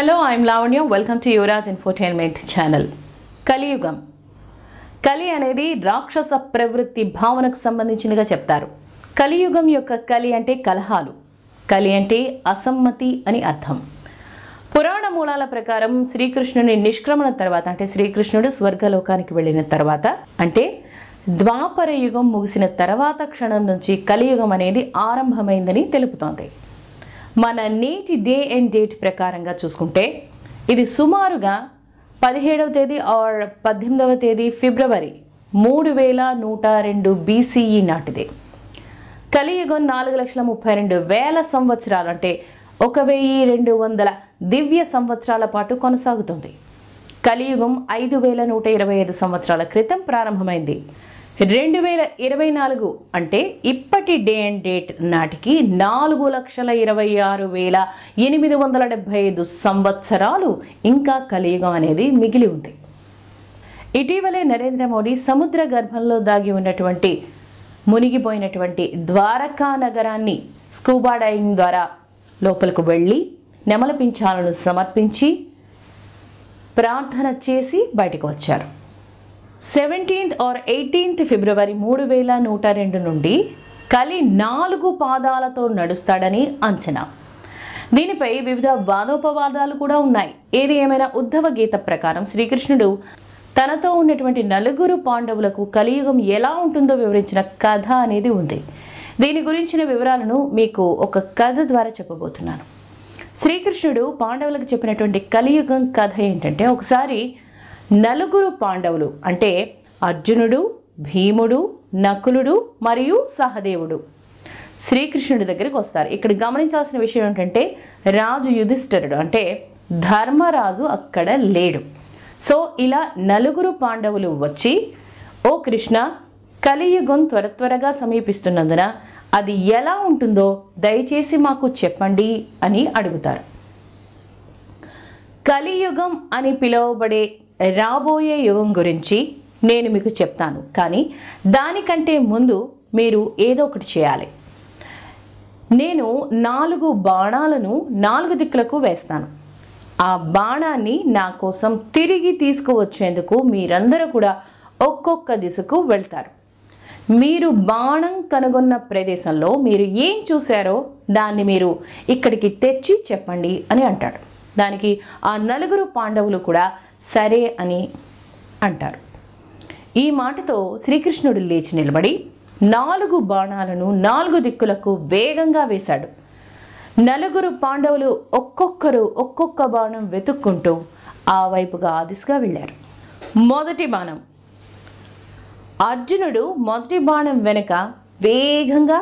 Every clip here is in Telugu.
Hello, I am Lavanya. Welcome to Yura's Infotainment channel. కలియుగం. కలి అనేది రాక్షస ప్రవృత్తి భావనకు సంబంధించినగా చెప్తారు. కలియుగం యొక్క కలి అంటే కలహాలు. కలి అంటే అసమ్మతి అని అర్థం. పురాణ మూలాల ప్రకారం శ్రీకృష్ణుని నిష్క్రమణ తర్వాత అంటే శ్రీకృష్ణుడు స్వర్గలోకానికి వెళ్ళిన తర్వాత అంటే ద్వాపర యుగం ముగిసిన తర్వాత క్షణం నుంచి కలియుగం అనేది ఆరంభమైందని తెలుపుతోంది. మన నేటి డే అండ్ డేట్ ప్రకారంగా చూసుకుంటే ఇది సుమారుగా 17వ తేదీ ఆర్ 18వ తేదీ ఫిబ్రవరి 3102 BCE నాటిదే. కలియుగం 4,32,000 సంవత్సరాలు అంటే 1,200 దివ్య సంవత్సరాల పాటు కొనసాగుతుంది. కలియుగం 5,125 సంవత్సరాల క్రితం ప్రారంభమైంది. 2024 అంటే ఇప్పటి డే అండ్ డేట్ నాటికి 4,26,875 సంవత్సరాలు ఇంకా కలియుగం అనేది మిగిలి ఉంది. ఇటీవలే నరేంద్ర మోడీ సముద్ర గర్భంలో దాగి ఉన్నటువంటి మునిగిపోయినటువంటి ద్వారకా నగరాన్ని స్కూబా డైవింగ్ ద్వారా లోపలికి వెళ్ళి నెమలి పింఛాలను సమర్పించి ప్రార్థన చేసి బయటకు వచ్చారు. 17th or 18th ఫిబ్రవరి 3102 నుండి కలి 4 పాదాలతో నడుస్తాడని అంచనా. దీనిపై వివిధ వాదోపవాదాలు కూడా ఉన్నాయి. ఏది ఏమైనా ఉద్ధవ గీత ప్రకారం శ్రీకృష్ణుడు తనతో ఉన్నటువంటి 4 పాండవులకు కలియుగం ఎలా ఉంటుందో వివరించిన కథ అనేది ఉంది. దీని గురించిన వివరాలను మీకు ఒక కథ ద్వారా చెప్పబోతున్నాను. శ్రీకృష్ణుడు పాండవులకు చెప్పినటువంటి కలియుగం కథ ఏంటంటే, ఒకసారి 4 పాండవులు అంటే అర్జునుడు, భీముడు, నకులుడు మరియు సహదేవుడు శ్రీకృష్ణుడి దగ్గరికి వస్తారు. ఇక్కడ గమనించాల్సిన విషయం ఏంటంటే రాజు యుధిష్ఠిరుడు అంటే ధర్మరాజు అక్కడ లేడు. సో ఇలా 4 పాండవులు వచ్చి, ఓ కృష్ణ, కలియుగం త్వరగా సమీపిస్తున్నందున అది ఎలా ఉంటుందో దయచేసి మాకు చెప్పండి అని అడుగుతారు. కలియుగం అని పిలువబడే రాబోయే యుగం గురించి నేను మీకు చెప్తాను, కానీ దానికంటే ముందు మీరు ఏదో ఒకటి చేయాలి. నేను 4 బాణాలను 4 దిక్కులకు వేస్తాను. ఆ బాణాన్ని నా కోసం తిరిగి తీసుకువచ్చేందుకు మీరందరూ కూడా ఒక్కొక్క దిశకు వెళ్తారు. మీరు బాణం కనుగొన్న ప్రదేశంలో మీరు ఏం చూశారో దాన్ని మీరు ఇక్కడికి తెచ్చి చెప్పండి అని అంటాడు. దానికి ఆ 4 పాండవులు కూడా సరే అని అంటారు. ఈ మాటతో శ్రీకృష్ణుడు లేచి నిలబడి 4 బాణాలను 4 దిక్కులకు వేగంగా వేశాడు. 4 పాండవులు ఒక్కొక్కరు ఒక్కొక్క బాణం వెతుక్కుంటూ ఆ వైపుగా ఆ దిశగా వెళ్ళారు. మొదటి బాణం. అర్జునుడు మొదటి బాణం వెనుక వేగంగా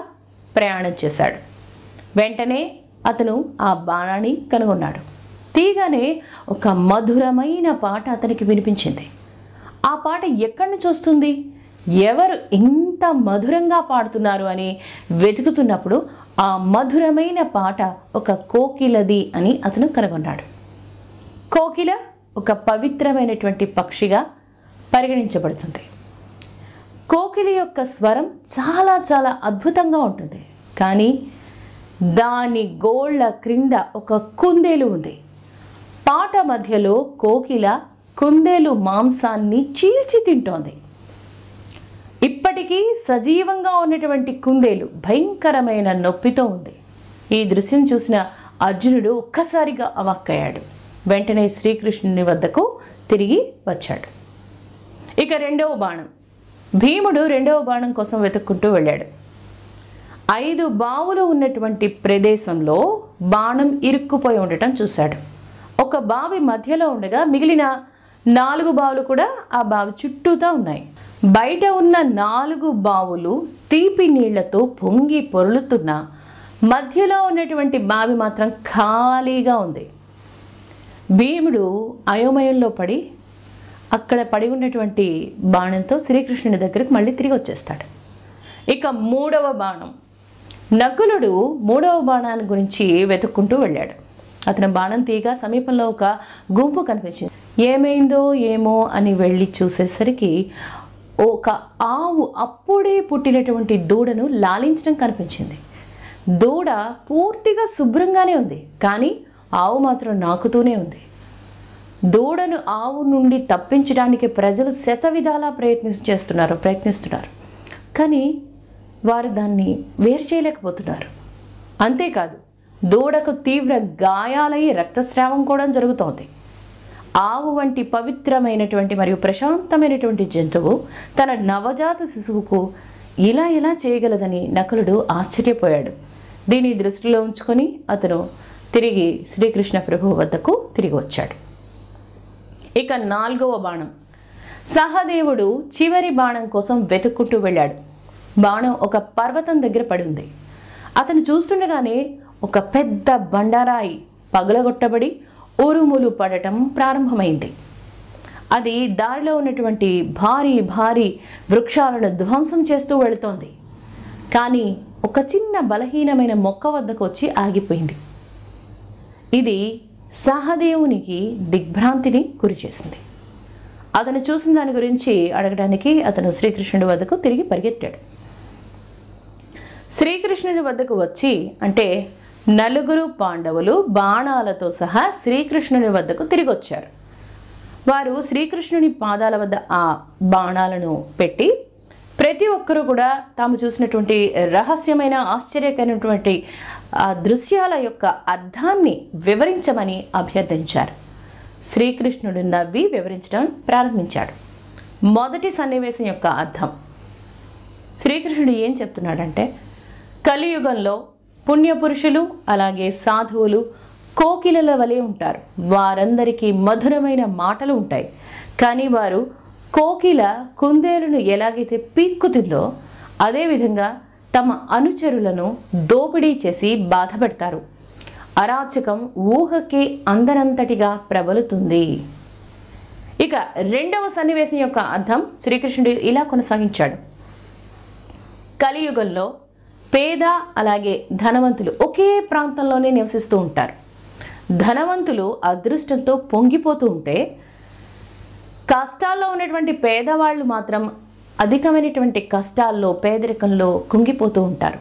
ప్రయాణం చేశాడు. వెంటనే అతను ఆ బాణాన్ని కనుగొన్నాడు. తీగానే ఒక మధురమైన పాట అతనికి వినిపించింది. ఆ పాట ఎక్కడి నుంచి వస్తుంది, ఎవరు ఇంత మధురంగా పాడుతున్నారు అని వెతుకుతున్నప్పుడు ఆ మధురమైన పాట ఒక కోకిలది అని అతను కనుగొన్నాడు. కోకిల ఒక పవిత్రమైనటువంటి పక్షిగా పరిగణించబడుతుంది. కోకిల యొక్క స్వరం చాలా చాలా అద్భుతంగా ఉంటుంది. కానీ దాని గోళ్ళ క్రింద ఒక కుందేలు ఉంది. పాట మధ్యలో కోకిల కుందేలు మాంసాన్ని చీల్చి తింటోంది. ఇప్పటికీ సజీవంగా ఉన్నటువంటి కుందేలు భయంకరమైన నొప్పితో ఉంది. ఈ దృశ్యం చూసిన అర్జునుడు ఒక్కసారిగా అవాక్కయ్యాడు. వెంటనే శ్రీకృష్ణుని వద్దకు తిరిగి వచ్చాడు. ఇక 2వ బాణం. భీముడు 2వ బాణం కోసం వెతుక్కుంటూ వెళ్ళాడు. 5 బావులు ఉన్నటువంటి ప్రదేశంలో బాణం ఇరుక్కుపోయి ఉండటం చూశాడు. ఒక బావి మధ్యలో ఉండగా మిగిలిన 4 బావులు కూడా ఆ బావి చుట్టూతా ఉన్నాయి. బయట ఉన్న 4 బావులు తీపి నీళ్లతో పొంగి పొరులుతున్నా మధ్యలో ఉన్నటువంటి బావి మాత్రం ఖాళీగా ఉంది. భీముడు అయోమయంలో పడి అక్కడ పడి ఉన్నటువంటి బాణంతో శ్రీకృష్ణుని దగ్గరికి మళ్ళీ తిరిగి వచ్చేస్తాడు. ఇక 3వ బాణం. నకులుడు 3వ బాణాన్ని గురించి వెతుక్కుంటూ వెళ్ళాడు. అతని బాణం తీగ సమీపంలో ఒక గుంపు కనిపించింది. ఏమైందో ఏమో అని వెళ్ళి చూసేసరికి ఒక ఆవు అప్పుడే పుట్టినటువంటి దూడను లాలించడం కనిపించింది. దూడ పూర్తిగా శుభ్రంగానే ఉంది, కానీ ఆవు మాత్రం నాకుతూనే ఉంది. దూడను ఆవు నుండి తప్పించడానికి ప్రజలు శతవిధాలా ప్రయత్నిస్తున్నారు. కానీ వారు దాన్ని వేరు చేయలేకపోతున్నారు. అంతేకాదు, దూడకు తీవ్ర గాయాలయ్యి రక్తస్రావం కూడా జరుగుతోంది. ఆవు వంటి పవిత్రమైనటువంటి మరియు ప్రశాంతమైనటువంటి జంతువు తన నవజాత శిశువుకు ఇలా ఎలా చేయగలదని నకులుడు ఆశ్చర్యపోయాడు. దీన్ని దృష్టిలో ఉంచుకొని అతను తిరిగి శ్రీకృష్ణ ప్రభువు వద్దకు తిరిగి వచ్చాడు. ఇక 4వ బాణం. సహదేవుడు చివరి బాణం కోసం వెతుక్కుంటూ వెళ్ళాడు. బాణం ఒక పర్వతం దగ్గర పడి ఉంది. అతను చూస్తుండగానే ఒక పెద్ద బండరాయి పగలగొట్టబడి ఉరుములు పడటం ప్రారంభమైంది. అది దారిలో ఉన్నటువంటి భారీ భారీ వృక్షాలను ధ్వంసం చేస్తూ వెళుతోంది. కానీ ఒక చిన్న బలహీనమైన మొక్క వద్దకు వచ్చి ఆగిపోయింది. ఇది సహదేవునికి దిగ్భ్రాంతిని గురిచేసింది. అతను చూసిన దాని గురించి అడగడానికి అతను శ్రీకృష్ణుడి వద్దకు తిరిగి పరిగెత్తాడు. శ్రీకృష్ణుడి వద్దకు వచ్చి, అంటే 4 పాండవులు బాణాలతో సహా శ్రీకృష్ణుని వద్దకు తిరిగి వచ్చారు. వారు శ్రీకృష్ణుని పాదాల వద్ద ఆ బాణాలను పెట్టి ప్రతి ఒక్కరూ కూడా తాము చూసినటువంటి రహస్యమైన ఆశ్చర్యకరమైనటువంటి ఆ దృశ్యాల యొక్క అర్థాన్ని వివరించమని అభ్యర్థించారు. శ్రీకృష్ణుడు నవ్వి వివరించడం ప్రారంభించాడు. మొదటి సన్నివేశం యొక్క అర్థం. శ్రీకృష్ణుడు ఏం చెప్తున్నాడంటే, కలియుగంలో పుణ్యపురుషులు అలాగే సాధువులు కోకిలల వలె ఉంటారు. వారందరికీ మధురమైన మాటలు ఉంటాయి. కానీ వారు కోకిల కుందేలును ఎలాగైతే పీక్కుతుందో అదేవిధంగా తమ అనుచరులను దోపిడీ చేసి బాధపెడతారు. అరాచకం ఊహకి అందనంతటిగా ప్రబలుతుంది. ఇక 2వ సన్నివేశం యొక్క అర్థం శ్రీకృష్ణుడు ఇలా కొనసాగించాడు. కలియుగంలో పేద అలాగే ధనవంతులు ఒకే ప్రాంతంలోనే నివసిస్తూ ఉంటారు. ధనవంతులు అదృష్టంతో పొంగిపోతూ ఉంటే కష్టాల్లో ఉన్నటువంటి పేదవాళ్ళు మాత్రం అధికమైనటువంటి కష్టాల్లో పేదరికంలో కుంగిపోతూ ఉంటారు.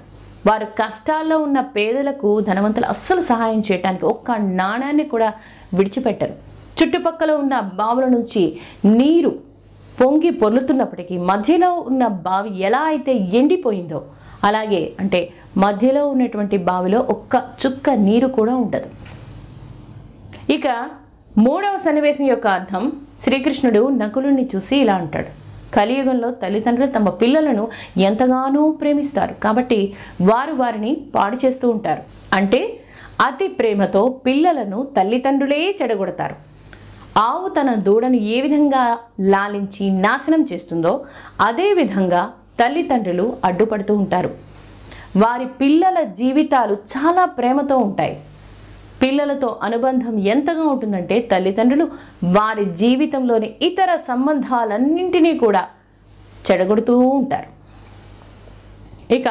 వారు కష్టాల్లో ఉన్న పేదలకు ధనవంతులు అస్సలు సహాయం చేయడానికి ఒక్క నాణాన్ని కూడా విడిచిపెట్టరు. చుట్టుపక్కల ఉన్న బావుల నుంచి నీరు పొంగి పొర్లుతున్నప్పటికీ మధ్యలో ఉన్న బావి ఎలా అయితే ఎండిపోయిందో అలాగే, అంటే మధ్యలో ఉన్నటువంటి బావిలో ఒక్క చుక్క నీరు కూడా ఉండదు. ఇక 3వ సన్నివేశం యొక్క అర్థం. శ్రీకృష్ణుడు నకులుని చూసి ఇలా అంటాడు. కలియుగంలో తల్లిదండ్రులు తమ పిల్లలను ఎంతగానో ప్రేమిస్తారు. కాబట్టి వారు వారిని పాడు చేస్తూ ఉంటారు. అంటే అతి ప్రేమతో పిల్లలను తల్లిదండ్రులే చెడగొడతారు. ఆవు తన దూడను ఏ విధంగా లాలించి నాశనం చేస్తుందో అదే విధంగా తల్లిదండ్రులు అడ్డుపడుతూ ఉంటారు. వారి పిల్లల జీవితాలు చాలా ప్రేమతో ఉంటాయి. పిల్లలతో అనుబంధం ఎంతగా ఉంటుందంటే తల్లిదండ్రులు వారి జీవితంలోని ఇతర సంబంధాలన్నింటినీ కూడా చెడగొడుతూ ఉంటారు. ఇక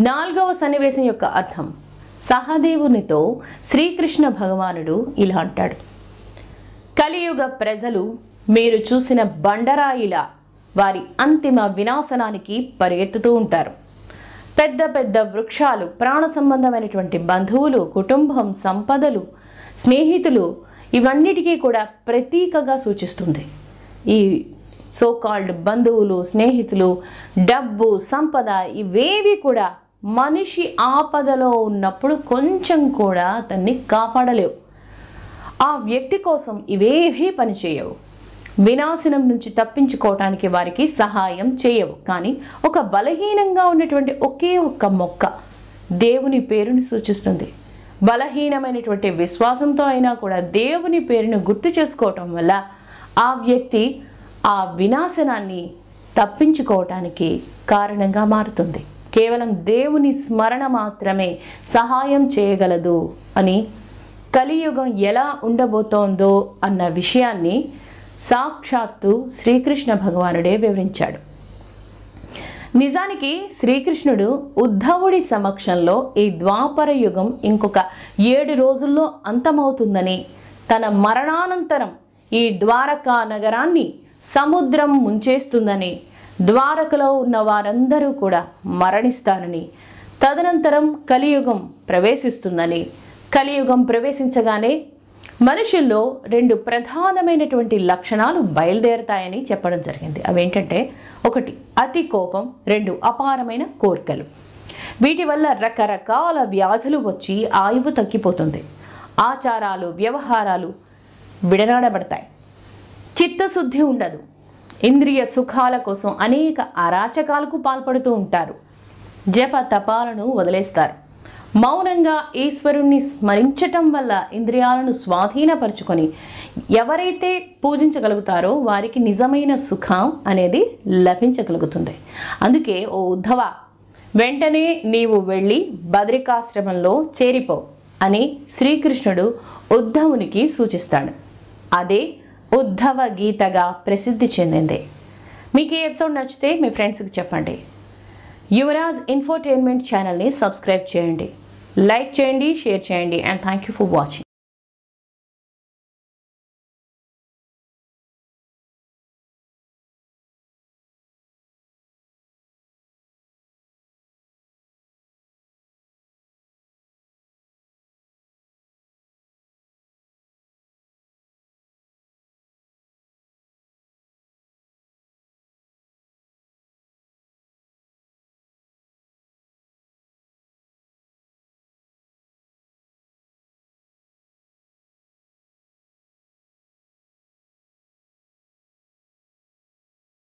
4వ సన్నివేశం యొక్క అర్థం. సహదేవునితో శ్రీకృష్ణ భగవానుడు ఇలా అంటాడు. కలియుగ ప్రజలు మీరు చూసిన బండరాయిలా వారి అంతిమ వినాశనానికి పరిగెత్తుతూ ఉంటారు. పెద్ద పెద్ద వృక్షాలు, ప్రాణ సంబంధమైనటువంటి బంధువులు, కుటుంబం, సంపదలు, స్నేహితులు ఇవన్నిటికీ కూడా ప్రతీకగా సూచిస్తుంది. ఈ సోకాల్డ్ బంధువులు, స్నేహితులు, డబ్బు, సంపద ఇవేవి కూడా మనిషి ఆపదలో ఉన్నప్పుడు కొంచెం కూడా అతన్ని కాపాడలేవు. ఆ వ్యక్తి కోసం ఇవేవీ పనిచేయవు. వినాశనం నుంచి తప్పించుకోవటానికి వారికి సహాయం చేయవు. కానీ ఒక బలహీనంగా ఉన్నటువంటి ఒకే ఒక్క మొక్క దేవుని పేరుని సూచిస్తుంది. బలహీనమైనటువంటి విశ్వాసంతో అయినా కూడా దేవుని పేరును గుర్తు చేసుకోవటం వల్ల ఆ వ్యక్తి ఆ వినాశనాన్ని తప్పించుకోవటానికి కారణంగా మారుతుంది. కేవలం దేవుని స్మరణ మాత్రమే సహాయం చేయగలదు అని, కలియుగం ఎలా ఉండబోతోందో అన్న విషయాన్ని సాక్షాత్తు శ్రీకృష్ణ భగవానుడే వివరించాడు. నిజానికి శ్రీకృష్ణుడు ఉద్ధవుడి సమక్షంలో ఈ ద్వాపర యుగం ఇంకొక 7 రోజుల్లో అంతమవుతుందని, తన మరణానంతరం ఈ ద్వారకా నగరాన్ని సముద్రం ముంచేస్తుందని, ద్వారకలో ఉన్న వారందరూ కూడా మరణిస్తారని, తదనంతరం కలియుగం ప్రవేశిస్తుందని, కలియుగం ప్రవేశించగానే మనుషుల్లో 2 ప్రధానమైనటువంటి లక్షణాలు బయలుదేరతాయని చెప్పడం జరిగింది. అవేంటంటే 1 అతి కోపం, 2 అపారమైన కోరికలు. వీటి వల్ల రకరకాల వ్యాధులు వచ్చి ఆయువు తగ్గిపోతుంది. ఆచారాలు, వ్యవహారాలు విడనాడబడతాయి. చిత్తశుద్ధి ఉండదు. ఇంద్రియ సుఖాల కోసం అనేక అరాచకాలకు పాల్పడుతూ ఉంటారు. జప తపాలను వదిలేస్తారు. మౌనంగా ఈశ్వరుణ్ణి స్మరించటం వల్ల ఇంద్రియాలను స్వాధీనపరుచుకొని ఎవరైతే పూజించగలుగుతారో వారికి నిజమైన సుఖం అనేది లభించగలుగుతుంది. అందుకే ఓ ఉద్ధవ, వెంటనే నీవు వెళ్ళి బద్రికాశ్రమంలో చేరిపో అని శ్రీకృష్ణుడు ఉద్ధవునికి సూచిస్తాడు. అదే ఉద్ధవ గీతగా ప్రసిద్ధి చెందింది. మీకు ఈ ఎపిసోడ్ నచ్చితే మీ ఫ్రెండ్స్కి చెప్పండి. యువరాజ్ ఇన్ఫోటైన్మెంట్ ఛానల్ని సబ్స్క్రైబ్ చేయండి, లైక్ చేయండి, షేర్ చేయండి. And thank you for watching.